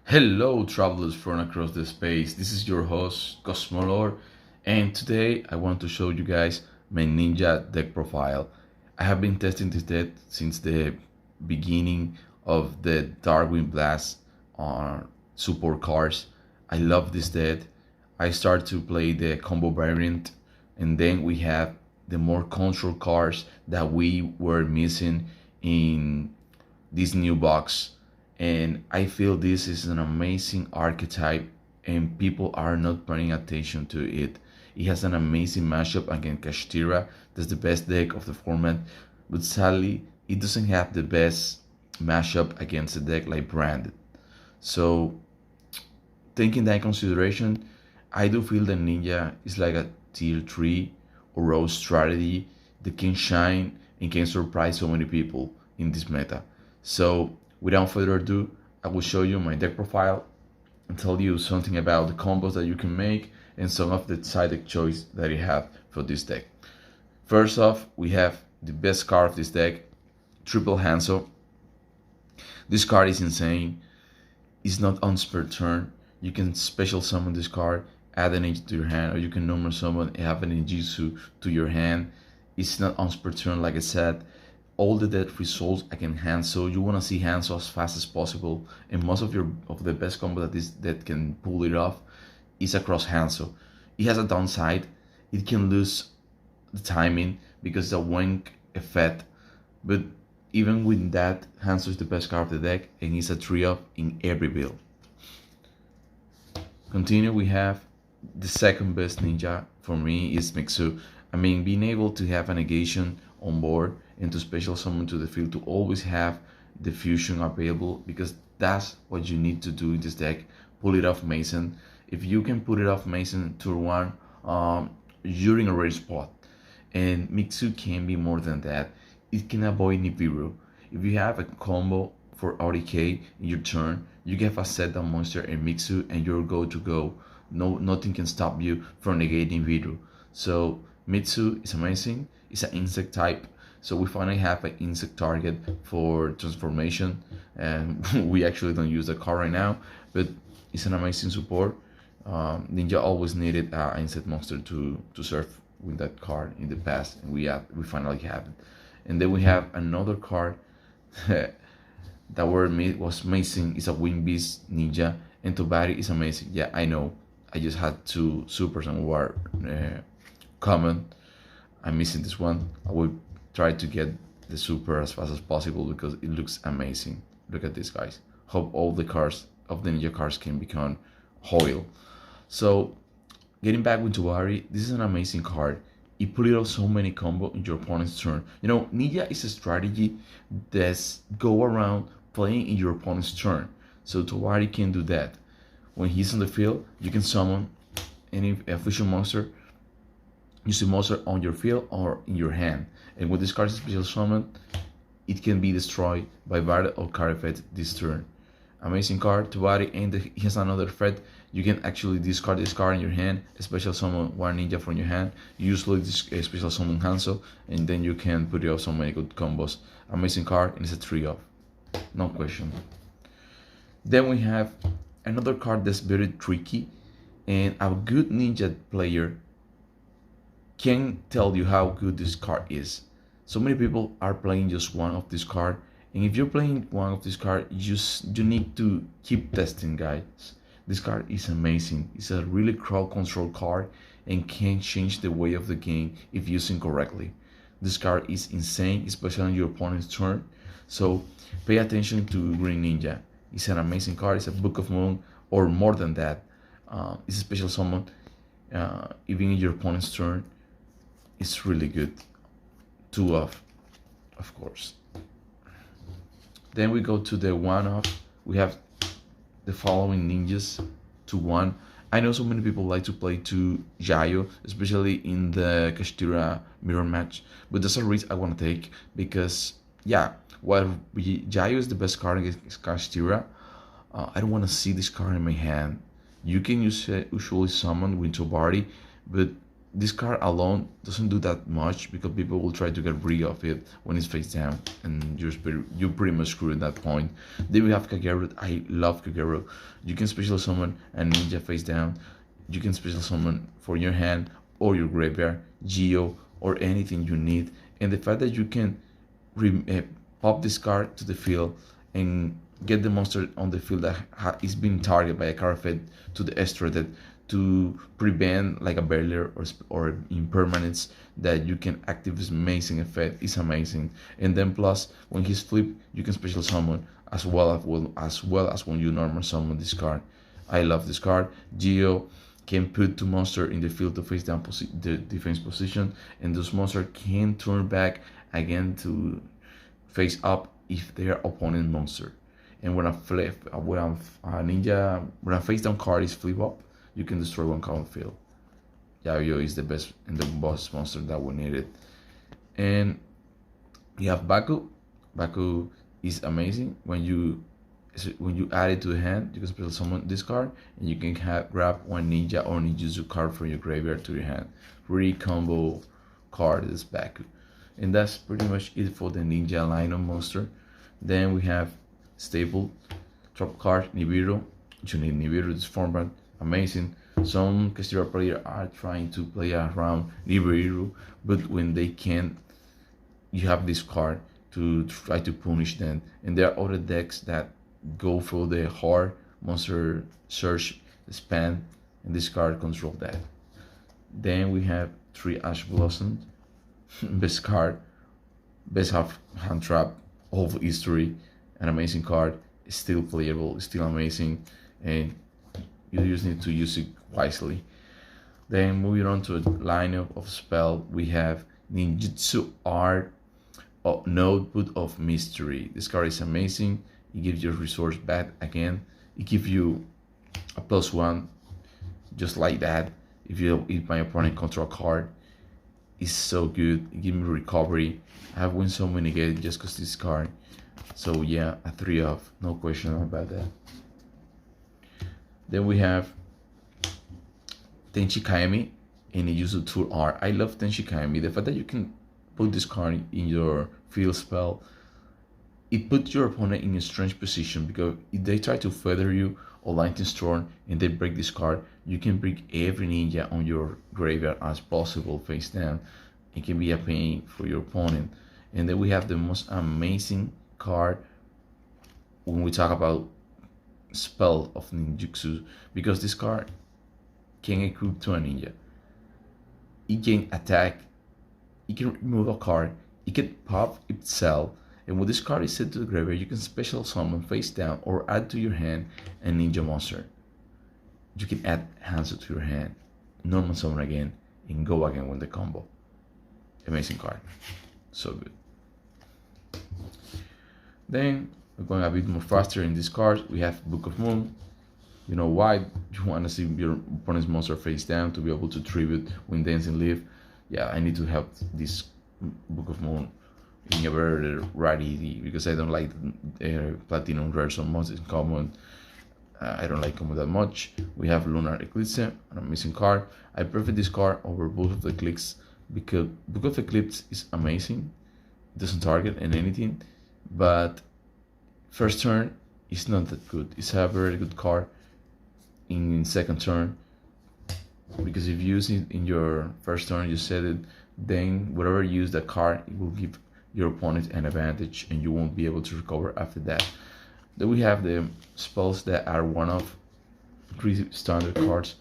Hello, travelers from across the space. This is your host, Cosmolor, and today I want to show you guys my Ninja deck profile. I have been testing this deck since the beginning of the Darwin Blast on support cards. I love this deck. I start to play the combo variant, and then we have the more control cards that we were missing in this new box, and I feel this is an amazing archetype and people are not paying attention to it. It has an amazing matchup against Kashtira. That's the best deck of the format, but sadly it doesn't have the best matchup against a deck like Branded. So taking that in consideration, I do feel that Ninja is like a tier 3 or row strategy that can shine and can surprise so many people in this meta. So without further ado, I will show you my deck profile and tell you something about the combos that you can make and some of the side deck choice that you have for this deck. First off, we have the best card of this deck, Triple Hanzo. This card is insane. It's not once per turn. You can special summon this card, add an Ninja to your hand, or you can normal summon and have an Ninjutsu to your hand. It's not once per turn, like I said. All the dead results against Hanzo. You want to see Hanzo as fast as possible, and most of the best combo that can pull it off is across Hanzo. It has a downside. It can lose the timing because it's a wank effect, but even with that, Hanzo is the best card of the deck and he's a 3-up in every build. Continue, we have the second best ninja for me is Mixu. I mean, being able to have a negation on board and to special summon to the field, to always have the fusion available, because that's what you need to do in this deck. Pull it off Mason. If you can put it off Mason turn 1, you're in a rare spot. And Mixu can be more than that. It can avoid Nibiru. If you have a combo for RDK in your turn, you get a set down monster and Mixu and you're go to go. No, nothing can stop you from negating Viru. So Mitsu is amazing. It's an insect type. So we finally have an insect target for transformation, and we actually don't use the card right now, but it's an amazing support. Ninja always needed an insect monster to surf with that card in the past, and we finally have it. And then we have another card that was amazing. It's a Wing Beast Ninja, and Tobari is amazing. Yeah, I know. I just had two supers and were common. I'm missing this one. I will try to get the super as fast as possible because it looks amazing. Look at this, guys. Hope all the cars of the Ninja cars can become Hoyle. So getting back with Tobari, this is an amazing card. It put it off so many combo in your opponent's turn. You know, Ninja is a strategy that's go around playing in your opponent's turn. So Tobari can do that. When he's on the field, you can summon any official monster. You see monster on your field or in your hand. And with this card special summon, it can be destroyed by Bard or Carifet this turn. Amazing card, Tobari, and he has another threat. You can actually discard this card in your hand, special summon one ninja from your hand, usually this special summon Hanzo, and then you can put it off so many good combos. Amazing card, and it's a 3-off, no question. Then we have another card that's very tricky, and a good ninja player can tell you how good this card is. So many people are playing just one of this card, and if you're playing one of this card, you need to keep testing, guys. This card is amazing. It's a really crowd control card and can change the way of the game if used correctly. This card is insane, especially on your opponent's turn. So pay attention to Green Ninja. It's an amazing card. It's a Book of Moon, or more than that. It's a special summon. Even in your opponent's turn, it's really good. 2-off, of course. Then we go to the 1-off. We have the following ninjas to 1. I know so many people like to play to Jayo, especially in the Kashtira mirror match, but that's a risk I want to take because, yeah, while Jayo is the best card against Kashtira, I don't want to see this card in my hand. You can usually summon Winter Barty, but this card alone doesn't do that much because people will try to get rid of it when it's face down, and you're pretty much screwed at that point. Then we have Kagero. I love Kagero. You can special summon a ninja face down. You can special summon for your hand or your graveyard, Geo, or anything you need. And the fact that you can pop this card to the field and get the monster on the field that is being targeted by a card fed to the extra to prevent like a barrier or impermanence that you can active this amazing effect is amazing. And then plus when he's flipped, you can special summon as well as when you normal summon this card. I love this card. Geo can put two monster in the field to face down the defense position, and those monster can turn back again to face up if they are opponent monster. And when a face down card is flip up, you can destroy one card on field. Yayo is the best and the boss monster that we needed. And you have Baku. Baku is amazing. When you add it to the hand, you can special summon this card, and you can grab one ninja or ninjutsu card from your graveyard to your hand. Really combo card is Baku. And that's pretty much it for the ninja line of monster. Then we have staple drop card Nibiru. You need Nibiru this format, amazing. Some Castillo players are trying to play around Nibiru, but when they can't, you have this card to try to punish them. And there are other decks that go for the hard monster search span, and this card control that. Then we have 3 Ash Blossom, best card, best half hand trap of history, an amazing card, it's still playable, it's still amazing, and you just need to use it wisely. Then moving on to a lineup of spell, we have Ninjutsu Art of Notebook of Mystery. This card is amazing. It gives your resource back again. It gives you a +1 just like that. If my opponent control card, is so good. It gives me recovery. I have won so many games just because this card. So yeah, a 3 off, no question about that. Then we have Tenchi Kaimi and Yuzu Tool R. I love Tenchi Kaimi. The fact that you can put this card in your field spell, it puts your opponent in a strange position, because if they try to feather you or lightning storm and they break this card, you can break every ninja on your graveyard as possible face down. It can be a pain for your opponent. And then we have the most amazing card when we talk about spell of ninjutsu, because this card can equip to a ninja. It can attack, it can remove a card, it can pop itself, and when this card is set to the graveyard, you can special summon face down or add to your hand a ninja monster. You can add Hanzo to your hand, normal summon again, and go again with the combo. Amazing card, so good. Then we're going a bit more faster in this card. We have Book of Moon. You know why? You want to see your opponent's monster face down to be able to tribute when Dancing Leaf. Yeah, I need to have this Book of Moon in a very right ED, because I don't like Platinum Rare so much. It's common. I don't like common that much. We have Lunar Eclipse, an amazing card. I prefer this card over Book of Eclipse because Book of Eclipse is amazing. It doesn't target and anything, but first turn is not that good. It's a very good card in second turn, because if you use it in your first turn, you set it, then whatever you use that card, it will give your opponent an advantage and you won't be able to recover after that. Then we have the spells that are one of 3 standard cards,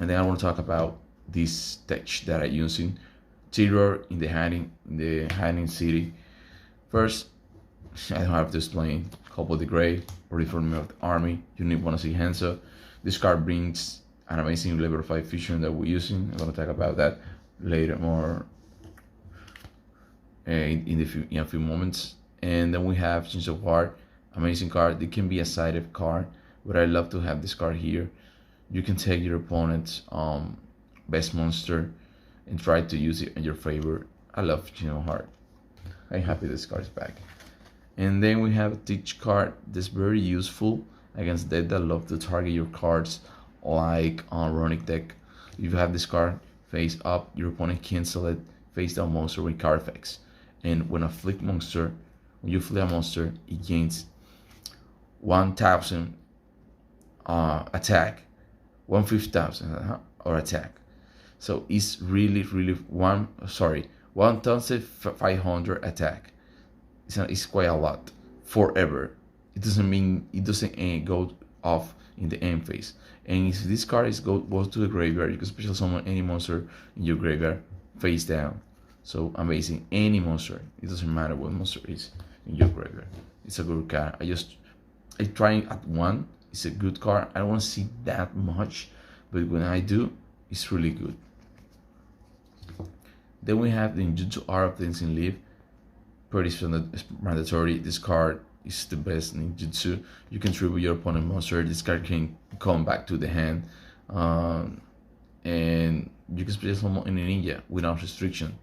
and then I want to talk about this tech that I'm using. Terror in the hiding city. First, I don't have to explain. Cobble the Grey, Reforming of the Army. You need want to see Hanzo. This card brings an amazing level 5 fusion that we're using. I'm gonna talk about that later more in a few moments. And then we have Sins of War, amazing card. It can be a sided card, but I love to have this card here. You can take your opponent's best monster and try to use it in your favor. I love Sins Heart. I'm happy this card is back. And then we have a Teach card that's very useful against deck that love to target your cards, like on Runic deck. If you have this card face up, your opponent can select face down monster with card effects. And when you flick a monster, it gains 1,000 attack, 1,500 or attack. So it's really 1,500 attack. It's quite a lot forever. It doesn't mean it doesn't go off in the end phase. And if this card goes to the graveyard, you can special summon any monster in your graveyard face down. So amazing, any monster. It doesn't matter what monster is in your graveyard. It's a good card. I try at one. It's a good card. I don't want to see that much, but when I do, it's really good. Then we have the Ninjutsu Art of Dancing Leaf. Pretty mandatory. This card is the best ninjutsu. You can tribute your opponent monster. This card can come back to the hand, and you can special summon any ninja without restriction.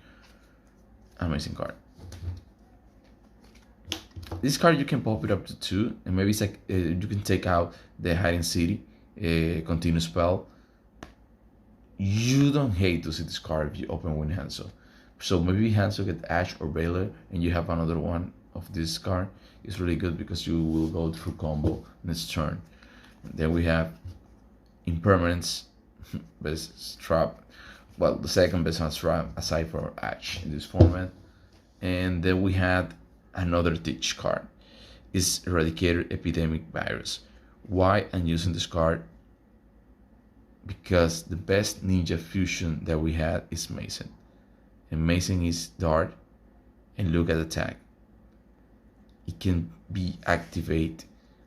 Amazing card. This card you can pop it up to 2, and maybe it's like you can take out the Hiding City continue spell. You don't hate to see this card if you open with Hanzo. So maybe Hanzo get Ash or Baylor, and you have another one of this card. It's really good because you will go through combo next turn. Then we have Impermanence, best trap. Well, the second best trap aside for Ash in this format. And then we had another Teach card. It's Eradicator Epidemic Virus. Why I'm using this card? Because the best ninja fusion that we had is Mason. And Mason is Dart and look at attack. It can be activated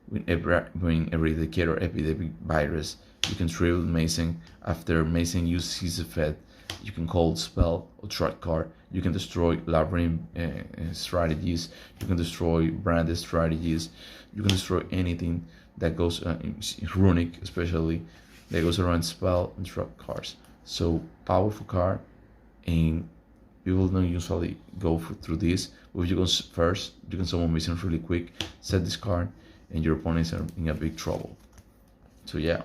when Eradicator Epidemic Virus. You can tribute Mason. After Mason uses his effect, you can cold spell or trap card. You can destroy Labyrinth strategies. You can destroy branded strategies. You can destroy anything that goes runic, especially that goes around spell and trap cards. So powerful card, and you will not usually go through this. But if you go first, you can summon Mason really quick, set this card, and your opponents are in a big trouble. So yeah.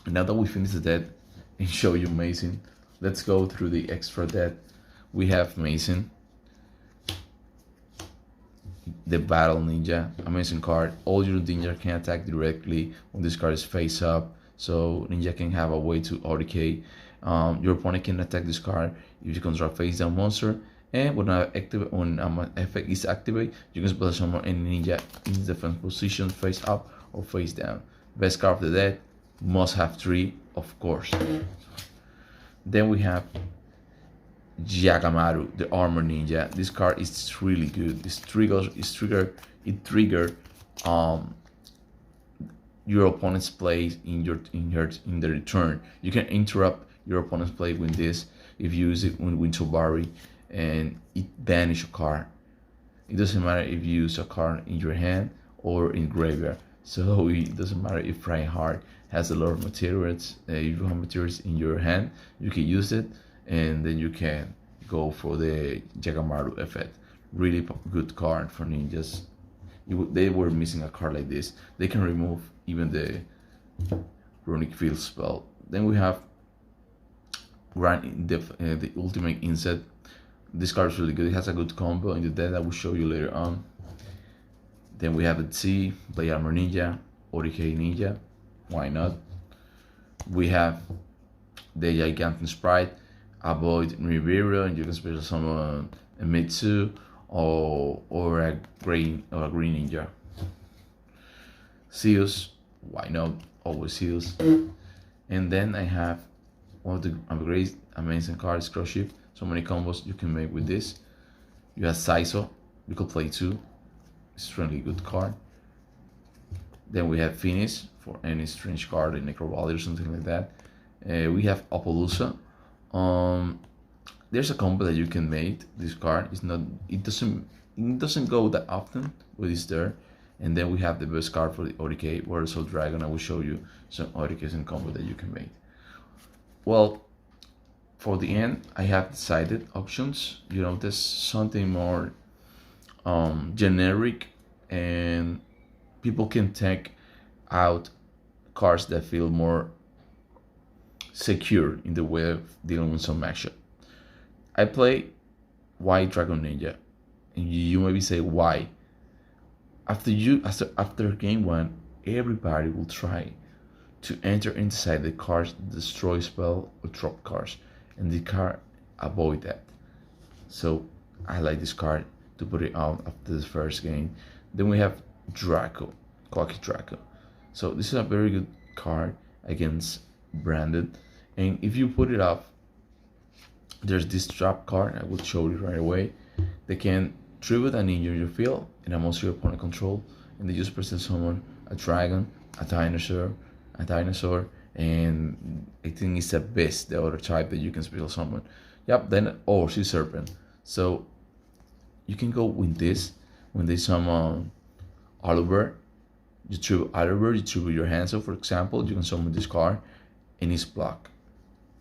Now that we finish the deck and show you Mason, let's go through the extra deck. We have Mason, the Battle Ninja, amazing card. All your ninja can attack directly when this card is face up, so ninja can have a way to OTK. Your opponent can attack this card if you control face down monster, and when an effect is activated, you can special summon any ninja in defense position face up or face down. Best card of the deck, must have 3, of course. Then we have Jakamaru, the Armor Ninja. This card is really good. It triggers your opponent's play in the return. You can interrupt your opponent's play with this if you use it with Tobari, and it banish a card. It doesn't matter if you use a card in your hand or in graveyard. So it doesn't matter if Frying Heart has a lot of materials. If you have materials in your hand, you can use it, and then you can go for the Jakamaru effect. Really good card for ninjas. They were missing a card like this. They can remove even the Runic Field spell. Then we have the Ultimate Inset. This card is really good. It has a good combo in the deck that I will show you later on. Then we have the T, Blade Armor Ninja, OTK Ninja. Why not? We have the Gigantic Sprite, avoid Ribeiro, and you can special summon a Mitsu or a green ninja. Zeus, why not? Always Zeus. And then I have one of the great amazing cards, Crush Ship. So many combos you can make with this. You have Saizo, you could play 2. It's really good card. Then we have Finish for any strange card, like Necro Valley or something like that. We have Appaloosa. There's a combo that you can make. This card is not. It doesn't go that often, but it's there. And then we have the best card for the OTK, World Soul Dragon. I will show you some OTKs and combo that you can make. Well, for the end, I have decided options. You know, there's something more generic, and people can take out cards that feel more secure in the way of dealing with some action. I play White Dragon Ninja, and you maybe say why. After game one, everybody will try to enter inside the cards, destroy spell or drop cards, and the card avoid that. So I like this card to put it out after the first game. Then we have Draco, Cocky Draco. So this is a very good card against Branded, and if you put it up, there's this trap card. I will show you right away. They can tribute an injure your field and a monster your opponent control, and they just present summon a dragon, a dinosaur, and I think it's a beast, the other type that you can special summon. Yep, then or sea serpent. So you can go with this when they summon Oliver. You tribute Oliver, you tribute your hand. So for example, you can summon this card and it's block.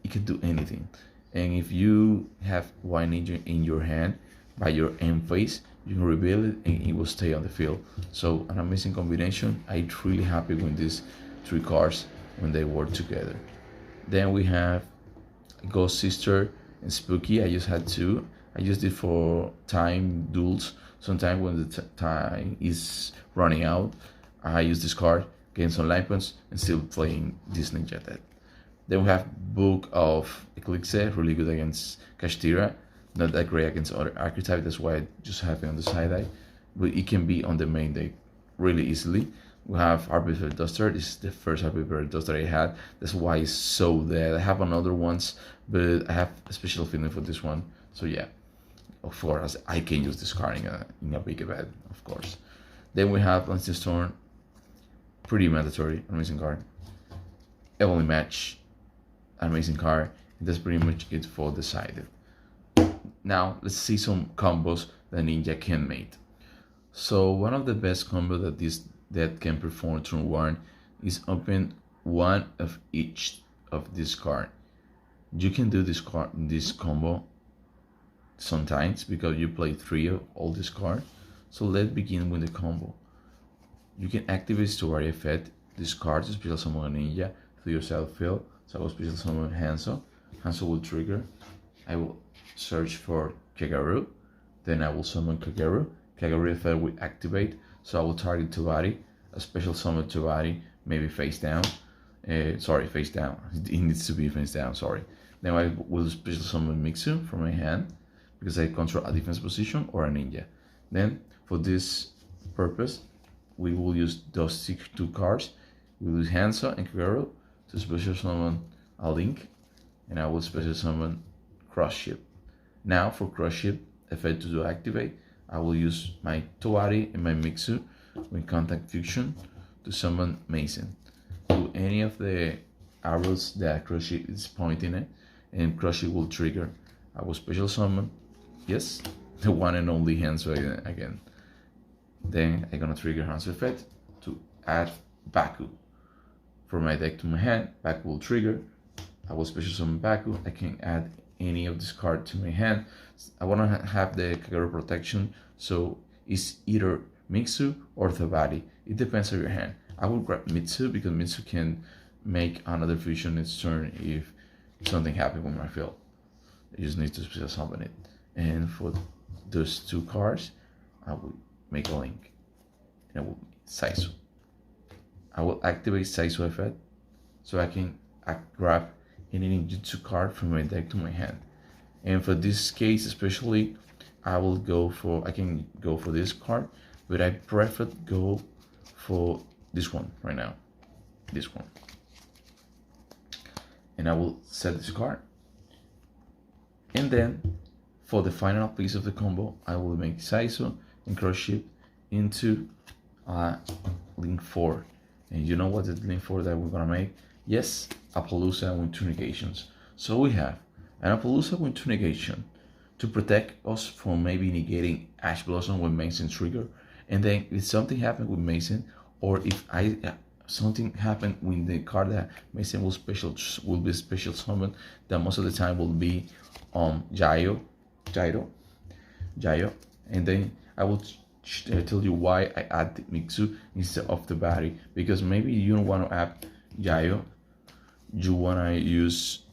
It can do anything. And if you have White Ninja in your hand by your end phase, you can reveal it and it will stay on the field. So an amazing combination. I'm really happy with these three cards when they work together. Then we have Ghost Sister and Spooky. I just had two. I used it for time duels. Sometimes when the time is running out, I use this card, gain some life points, and still playing this ninja deck. Then we have Book of Eclipse, really good against Kashtira, not that great against other archetypes, that's why I just have it on the side eye, but it can be on the main deck really easily. We have Arbitrary Duster. This is the first Arbitrary Duster I had, that's why it's so dead. I have another ones, but I have a special feeling for this one, so yeah. Of course, I can use this card in a big event, of course. Then we have Lancing Storm, pretty mandatory, amazing card. Evelyn Match, amazing card. That's pretty much it for Decided. Now let's see some combos that Ninja can make. So one of the best combos that this deck can perform turn one is open one of each of this card. You can do this combo sometimes because you play three of all this card. So let's begin with the combo. You can activate Story effect. This card to special summon a ninja to your self field. So I will special summon Hanzo. Hanzo will trigger. I will search for Kagaru. Then I will summon Kagaru. Kagaru effect will activate. So I will target Tubari. A special summon Tubari, maybe face down. Face down. It needs to be face down, sorry. Then I will special summon Mixu from my hand because I control a defense position or a ninja. Then for this purpose, we will use those two cards. We will use Hanzo and Kagaru to special summon a Link, and I will special summon Crush Ship. Now for Crush Ship effect to activate, I will use my Towari and my Mixu with Contact Fusion to summon Mason. To any of the arrows that Crush Ship is pointing at, and Crush Ship will trigger. I will special summon, yes, the one and only Hanzo again. Then I'm gonna trigger Hanzo effect to add Baku. From my deck to my hand, Baku will trigger. I will special summon Baku. I can add any of this card to my hand. I wanna have the Kagaru protection, so it's either Mixu or Thabari. It depends on your hand. I will grab Mitsu because Mitsu can make another fusion its turn if something happens with my field. I just need to special summon it. And for those two cards, I will make a Link. And I will Saizu. I will activate Saizu effect so I can grab any ninjutsu card from my deck to my hand. And for this case especially, I can go for this card, but I prefer go for this one right now. This one. And I will set this card. And then for the final piece of the combo, I will make Saizu and Crush Ship into Link 4. And you know what the Link 4 that we're gonna make? Yes, Apollousa with 2 negations. So we have an Apollousa with 2 negation to protect us from maybe negating Ash Blossom with Mason trigger. And then if something happened with Mason, or if something happened with the card that Mason will be special summon, that most of the time will be Gyro, and then I will tell you why I add the Mixu instead of the Bari, because maybe you don't want to add Gyro you wanna use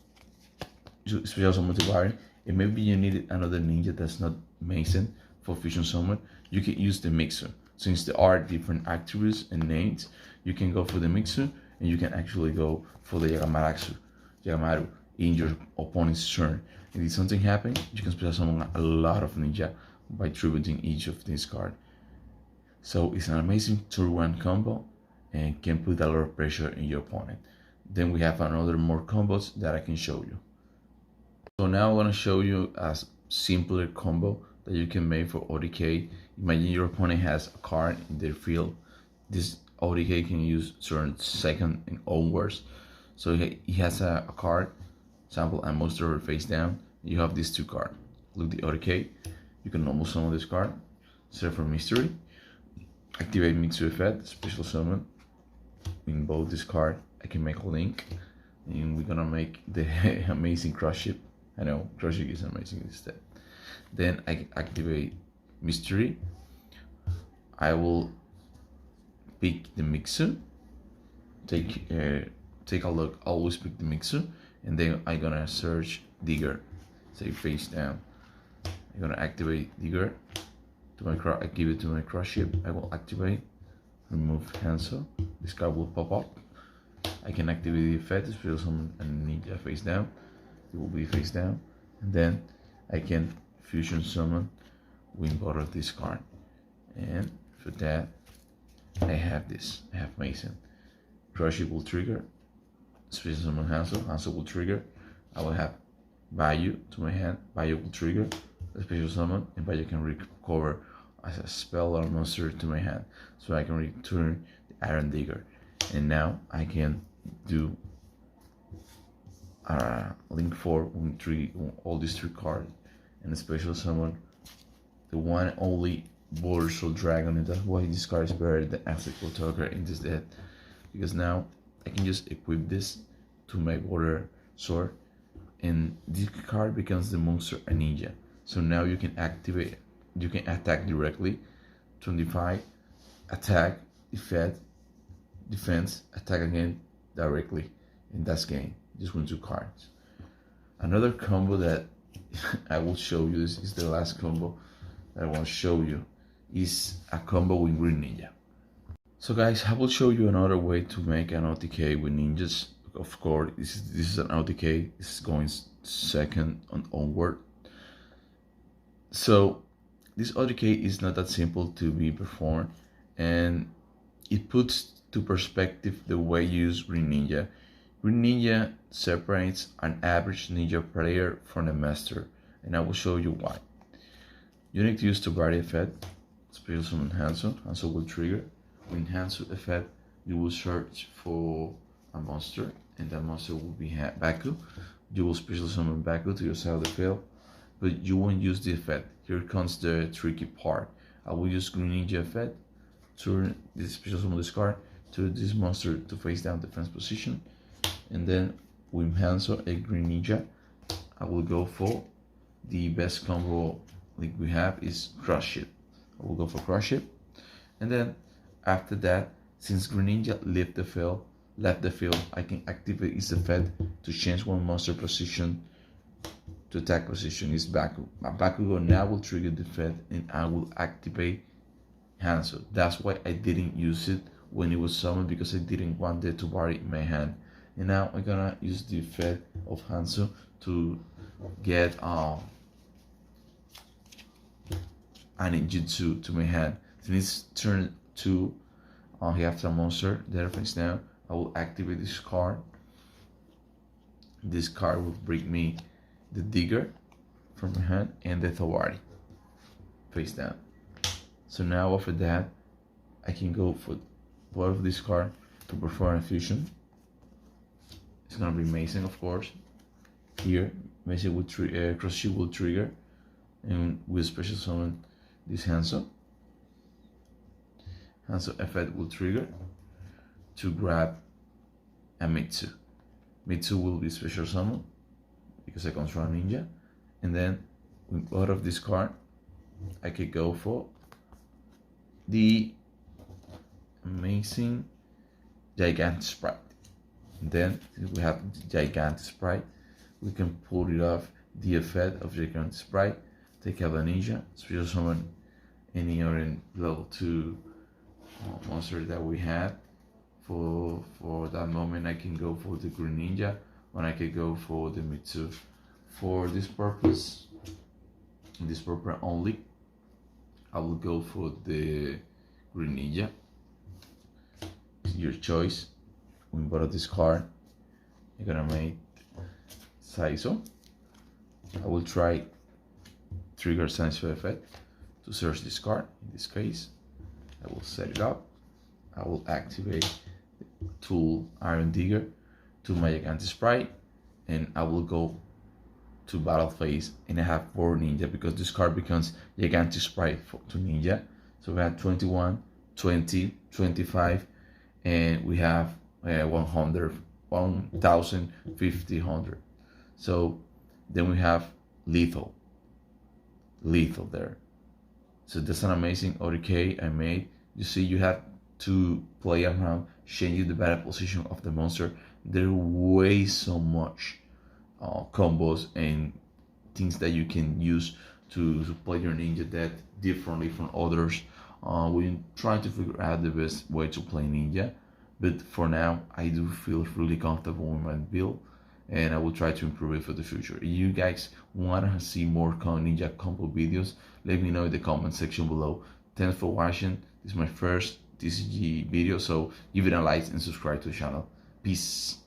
special summon to Barry, and maybe you need another ninja that's not Mason for fusion summon, you can use the mixer. Since there are different attributes and names, you can go for the mixer and you can actually go for the Yagamaru in your opponent's turn. And if something happens, you can special summon a lot of ninja by tributing each of these cards. So it's an amazing turn 1 combo and can put a lot of pressure in your opponent. Then we have another more combos that I can show you. So now I'm gonna show you a simpler combo that you can make for OTK. Imagine your opponent has a card in their field. This OTK can use turn 2nd and onwards. So he has a card, example, a monster face down. You have these 2 cards. Look the OTK. You can normal summon this card, set for mystery, activate Mixu effect, special summon. In both this card, I can make a link, and we're gonna make the amazing Crush Ship. I know Crush Ship is amazing instead. Then I activate mystery. I will pick the mixer. Take a look. Always pick the mixer, and then I'm gonna search Digger. Say face down. I'm gonna activate Digger. I give it to my Crush Ship. I will activate. Remove Hanzo. This card will pop up. I can activate the effect, special summon and ninja face down. It will be face down, and then I can fusion summon with both of this card. And for that, I have this. I have Mason. Crush It will trigger. Special summon Hanzo. Hanzo will trigger. I will have Bayou to my hand. Bayou will trigger. A special summon, and Bayou can recover as a spell or monster to my hand, so I can return the Iron Digger. And now I can do link 4 with all these 3 cards, and a special summon the one only Border Soul Dragon, and that's why this card is better than Ethical Talker in this deck, because now I can just equip this to my Border Sword, and this card becomes the monster a ninja. So now you can activate, you can attack directly, 25, attack, defense, attack again directly, in that game. Just win 2 cards. Another combo that I will show you, this is the last combo that I want to show you, is a combo with Green Ninja. So guys, I will show you another way to make an OTK with ninjas. Of course, this is an OTK, this is going 2nd and onward. So this OTK is not that simple to be performed, and it puts to perspective the way you use Green Ninja. Green Ninja separates an average ninja player from a master, and I will show you why. You need to use the Body effect, special summon Hanzo. Hanzo will trigger. With Hanzo effect, you will search for a monster, and that monster will be Baku. You will special summon Baku to your side of the field, but you won't use the effect. Here comes the tricky part. I will use Green Ninja effect, turn this special summon this card, turn this monster to face down defense position, and then with Hanzo a Green Ninja, I will go for the best combo like we have is Crush It. I will go for Crush It, and then after that, since Green Ninja left the field, I can activate its effect to change one monster position to attack position is Baku. My Bakugo now will trigger the effect, and I will activate Hanzo. That's why I didn't use it when it was summoned, because I didn't want it to vary in my hand. And now I'm gonna use the effect of Hanzo to get an ninjutsu to my hand. Then it's turn 2. He has a monster there face down. I will activate this card. This card will bring me the Digger from my hand and the Thawari face down. So now after that, I can go for both of this card to perform a fusion. It's gonna be Mason, of course. Here, Mason will Crush It will trigger, and we'll special summon this Hanzo. Hanzo effect will trigger to grab a Mitsu. Mitsu will be special summon because I comes from a ninja, and then with both of this card, I could go for the amazing Gigant Sprite. And then we have Gigantic Sprite. We can pull it off the effect of Gigantic Sprite. Take out the Ninja, special summon any other level 2 monster that we had. For that moment, I can go for the Greninja, or I can go for the Mewtwo. For this purpose only, I will go for the Greninja. Your choice. We borrow this card. You're gonna make Saizo. I will try trigger Saizo effect to search this card. In this case, I will set it up. I will activate tool Iron Digger to my Gigantic Sprite, and I will go to battle phase, and I have 4 Ninja because this card becomes Gigantic Sprite to Ninja. So we have 21, 20, 25, and we have 100, 1000, 50, 100. So then we have lethal there. So that's an amazing OTK I made. You see, you have to play around, changing the battle position of the monster. There are way so much combos and things that you can use to play your Ninja deck differently from others. We're trying to figure out the best way to play Ninja, but for now I do feel really comfortable with my build, and I will try to improve it for the future. If you guys want to see more Ninja combo videos, let me know in the comment section below. Thanks for watching. This is my first TCG video, so give it a like and subscribe to the channel. Peace.